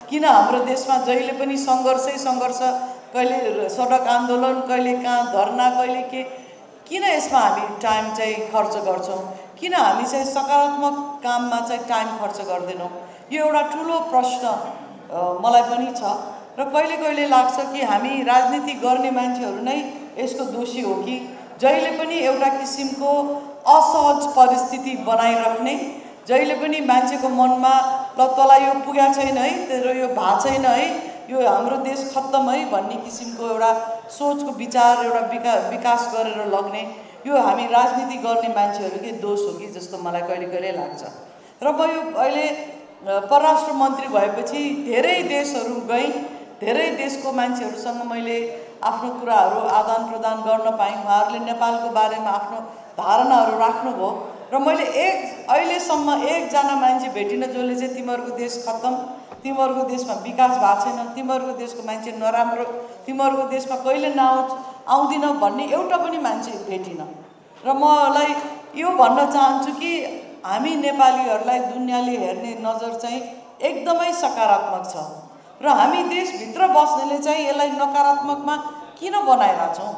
किन हाम्रो देशमा जहिले पनि सङ्घर्षै सङ्घर्ष, कहिले सडक आन्दोलन, कहिले कहाँ धरना, कहिले के, किन यसमा हामी टाइम चाहिँ खर्च गर्छौँ? किन हामी चाहिँ सकारात्मक काममा चाहिँ टाइम खर्च गर्दैनौँ? यो एउटा ठुलो प्रश्न मलाई पनि छ र कहिले कहिले लाग्छ कि हामी राजनीति गर्ने मान्छेहरू नै यसको दोषी हो कि जहिले पनि एउटा किसिमको असहज परिस्थिति बनाइराख्ने, जहिले पनि मान्छेको मनमा ल तँलाई यो पुगेको छैन है, तेरो यो भएको छैन है, यो हाम्रो देश खत्तम है भन्ने किसिमको एउटा सोचको विचार, एउटा विकास गरेर लग्ने, यो हामी राजनीति गर्ने मान्छेहरूकै दोष हो कि जस्तो मलाई कहिले कहिले लाग्छ। र म यो अहिले परराष्ट्र मन्त्री भएपछि धेरै देशहरू गएँ, धेरै देशको मान्छेहरूसँग मैले आफ्नो कुराहरू आदान प्रदान गर्न पाएँ। उहाँहरूले नेपालको बारेमा आफ्नो धारणाहरू राख्नुभयो र मैले अहिलेसम्म एकजना मान्छे भेटिनँ जसले चाहिँ तिमीहरूको देश खत्तम, तिमीहरूको देशमा विकास भएको छैन, तिमीहरूको देशको मान्छे नराम्रो, तिमीहरूको देशमा कहिले आउँदिन भन्ने एउटा पनि मान्छे भेटिनँ। र मलाई यो भन्न चाहन्छु कि हामी नेपालीहरूलाई दुनियाँले हेर्ने नजर चाहिँ एकदमै सकारात्मक छ र हामी देशभित्र बस्नेले चाहिँ यसलाई नकारात्मकमा किन बनाइरहेछौँ?